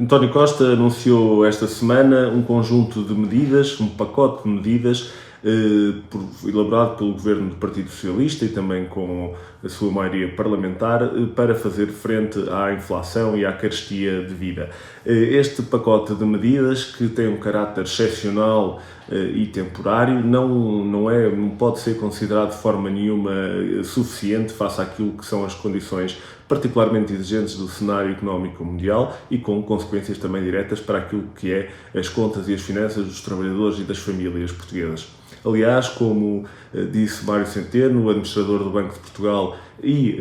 António Costa anunciou esta semana um conjunto de medidas, um pacote de medidas elaborado pelo Governo do Partido Socialista e também com a sua maioria parlamentar para fazer frente à inflação e à carestia de vida. Este pacote de medidas, que tem um caráter excepcional e temporário, não pode ser considerado de forma nenhuma suficiente face àquilo que são as condições particularmente exigentes do cenário económico mundial e com consequências também diretas para aquilo que é as contas e as finanças dos trabalhadores e das famílias portuguesas. Aliás, como disse Mário Centeno, administrador do Banco de Portugal e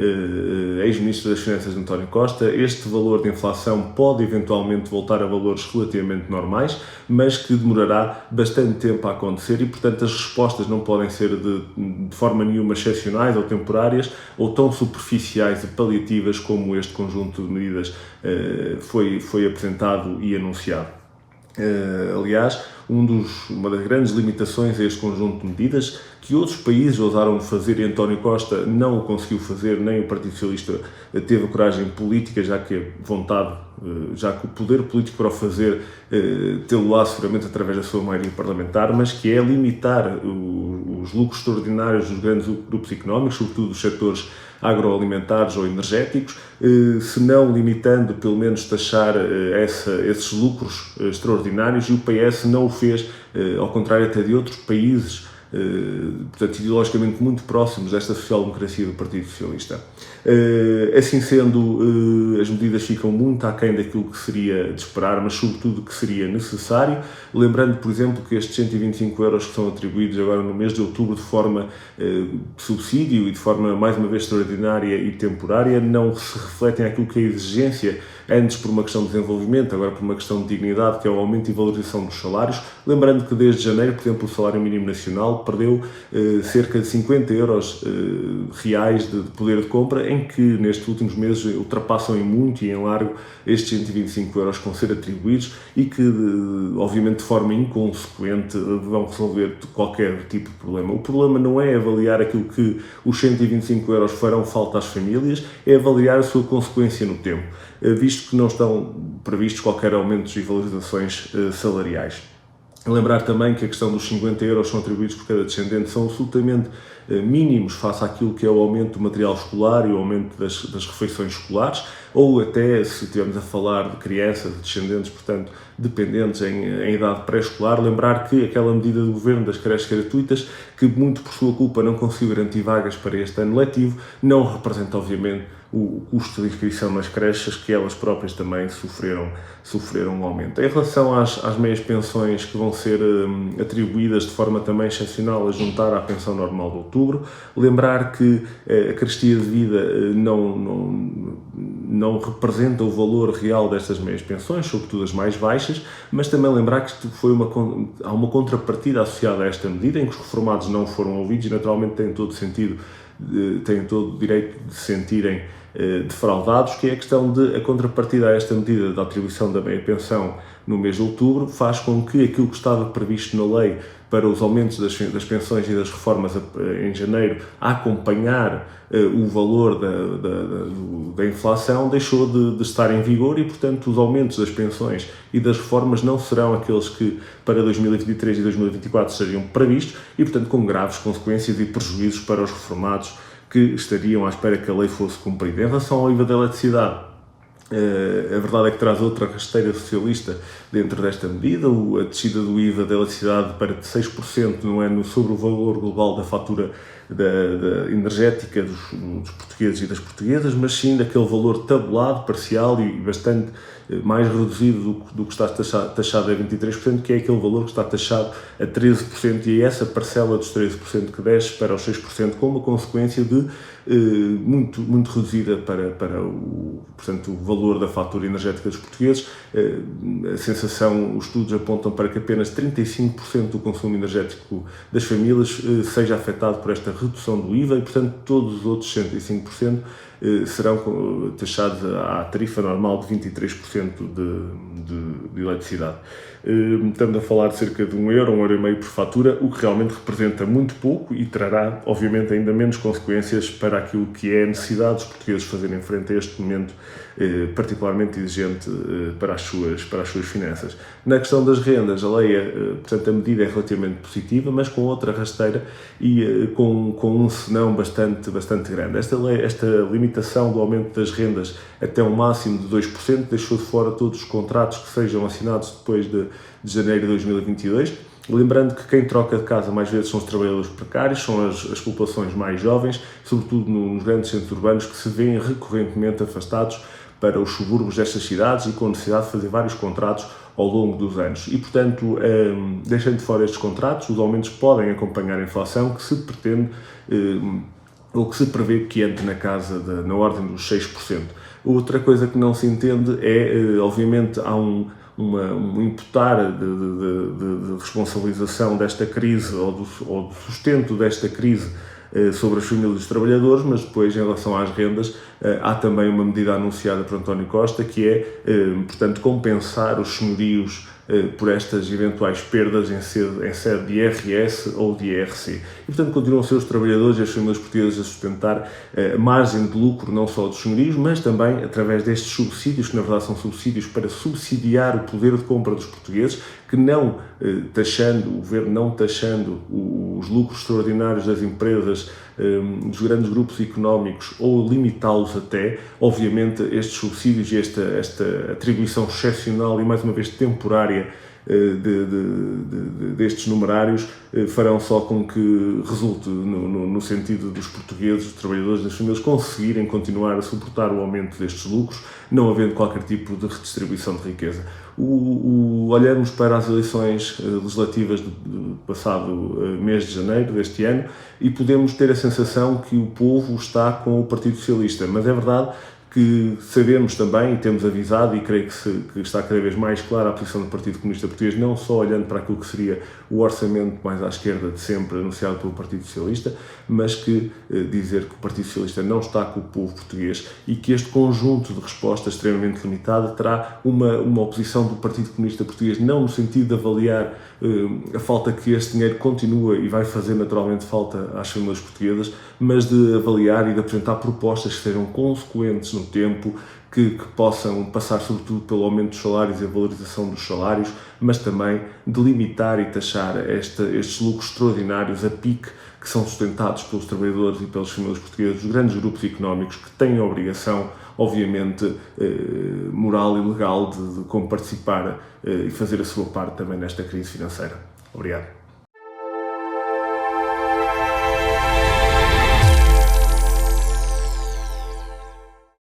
ex-ministro das Finanças António Costa, este valor de inflação pode eventualmente voltar a valores relativamente normais, mas que demorará bastante tempo a acontecer e, portanto, as respostas não podem ser de forma nenhuma excepcionais ou temporárias ou tão superficiais e paliativas como este conjunto de medidas foi apresentado e anunciado. Aliás, uma das grandes limitações a este conjunto de medidas que outros países ousaram fazer e António Costa não o conseguiu fazer, nem o Partido Socialista teve a coragem política, já que o poder político para o fazer tê-lo lá seguramente através da sua maioria parlamentar, mas que é limitar os lucros extraordinários dos grandes grupos económicos, sobretudo dos setores agroalimentares ou energéticos, se não limitando, pelo menos taxar esses lucros extraordinários, e o PS não o fez, ao contrário até de outros países, portanto, ideologicamente muito próximos desta social-democracia do Partido Socialista. Assim sendo, as medidas ficam muito aquém daquilo que seria de esperar, mas sobretudo que seria necessário, lembrando, por exemplo, que estes 125 euros que são atribuídos agora no mês de outubro de forma subsídio e de forma, mais uma vez, extraordinária e temporária, não se refletem àquilo que é a exigência, antes por uma questão de desenvolvimento, agora por uma questão de dignidade, que é o aumento e valorização dos salários, lembrando que desde janeiro, por exemplo, o salário mínimo nacional perdeu cerca de 50 euros reais de poder de compra, em que nestes últimos meses ultrapassam em muito e em largo estes 125 euros que vão ser atribuídos e que, obviamente, de forma inconsequente, vão resolver qualquer tipo de problema. O problema não é avaliar aquilo que os 125 euros farão falta às famílias, é avaliar a sua consequência no tempo, visto que não estão previstos qualquer aumentos e valorizações salariais. Lembrar também que a questão dos 50 euros são atribuídos por cada descendente são absolutamente mínimos face àquilo que é o aumento do material escolar e o aumento das refeições escolares, ou até, se estivermos a falar de crianças, de descendentes, portanto, dependentes em idade pré-escolar, lembrar que aquela medida do Governo das creches gratuitas, que muito por sua culpa não conseguiu garantir vagas para este ano letivo, não representa, obviamente, o custo de inscrição nas creches, que elas próprias também sofreram um aumento. Em relação às meias pensões que vão ser atribuídas de forma também excepcional a juntar à pensão normal de outubro, lembrar que a carestia de vida não representa o valor real destas meias pensões, sobretudo as mais baixas, mas também lembrar que há uma contrapartida associada a esta medida, em que os reformados não foram ouvidos e naturalmente têm todo o direito de se sentirem defraudados, que é a questão de a contrapartida a esta medida da atribuição da meia pensão no mês de outubro faz com que aquilo que estava previsto na lei para os aumentos das pensões e das reformas em janeiro a acompanhar o valor da inflação deixou de estar em vigor e, portanto, os aumentos das pensões e das reformas não serão aqueles que para 2023 e 2024 seriam previstos e, portanto, com graves consequências e prejuízos para os reformados que estariam à espera que a lei fosse cumprida. Em relação ao IVA da eletricidade, a verdade é que traz outra rasteira socialista dentro desta medida, a descida do IVA da eletricidade para 6% no ano sobre o valor global da fatura energética dos portugueses e das portuguesas, mas sim daquele valor tabulado, parcial e bastante mais reduzido do que está taxado a 23%, que é aquele valor que está taxado a 13%, e é essa parcela dos 13% que desce para os 6%, com uma consequência de muito reduzida para portanto, o valor da fatura energética dos portugueses. Os estudos apontam para que apenas 35% do consumo energético das famílias seja afetado por esta redução do IVA e, portanto, todos os outros 65% serão taxados à tarifa normal de 23% de eletricidade. estamos a falar de cerca de €1, €1,5 por fatura, o que realmente representa muito pouco e trará, obviamente, ainda menos consequências para aquilo que é a necessidade dos portugueses fazerem frente a este momento particularmente exigente para as suas finanças. Na questão das rendas, a lei, portanto, a medida é relativamente positiva, mas com outra rasteira e com um senão bastante grande. Esta limitação do aumento das rendas até um máximo de 2% deixou de fora todos os contratos que sejam assinados depois de janeiro de 2022. Lembrando que quem troca de casa mais vezes são os trabalhadores precários, são as populações mais jovens, sobretudo nos grandes centros urbanos, que se veem recorrentemente afastados para os subúrbios destas cidades e com necessidade de fazer vários contratos ao longo dos anos. E, portanto, deixando de fora estes contratos, os aumentos podem acompanhar a inflação que se pretende ou que se prevê que entre na ordem dos 6%. Outra coisa que não se entende é, obviamente, há um imputar de responsabilização desta crise ou do sustento desta crise sobre as famílias dos trabalhadores, mas depois, em relação às rendas, há também uma medida anunciada por António Costa, que é, portanto, compensar os senhorios por estas eventuais perdas em sede de IRS ou de IRC. E, portanto, continuam a ser os trabalhadores e as famílias portuguesas a sustentar a margem de lucro, não só dos senhorios, mas também através destes subsídios, que na verdade são subsídios para subsidiar o poder de compra dos portugueses, que não o governo não taxando os lucros extraordinários das empresas, dos grandes grupos económicos, ou limitá-los até, obviamente estes subsídios e esta atribuição excepcional e mais uma vez temporária destes numerários farão só com que resulte no sentido dos portugueses, dos trabalhadores, das famílias conseguirem continuar a suportar o aumento destes lucros, não havendo qualquer tipo de redistribuição de riqueza. Olhamos para as eleições legislativas do passado mês de janeiro deste ano e podemos ter a sensação que o povo está com o Partido Socialista, mas é verdade que sabemos também, e temos avisado, e creio que está cada vez mais clara a posição do Partido Comunista Português, não só olhando para aquilo que seria o orçamento mais à esquerda de sempre anunciado pelo Partido Socialista, mas que dizer que o Partido Socialista não está com o povo português e que este conjunto de respostas extremamente limitado terá uma oposição do Partido Comunista Português, não no sentido de avaliar a falta que este dinheiro continua e vai fazer naturalmente falta às famílias portuguesas, mas de avaliar e de apresentar propostas que sejam consequentes no tempo, que possam passar sobretudo pelo aumento dos salários e a valorização dos salários, mas também de limitar e taxar estes lucros extraordinários a pique que são sustentados pelos trabalhadores e pelas famílias portuguesas, os grandes grupos económicos que têm a obrigação, obviamente, moral e legal de participar e fazer a sua parte também nesta crise financeira. Obrigado.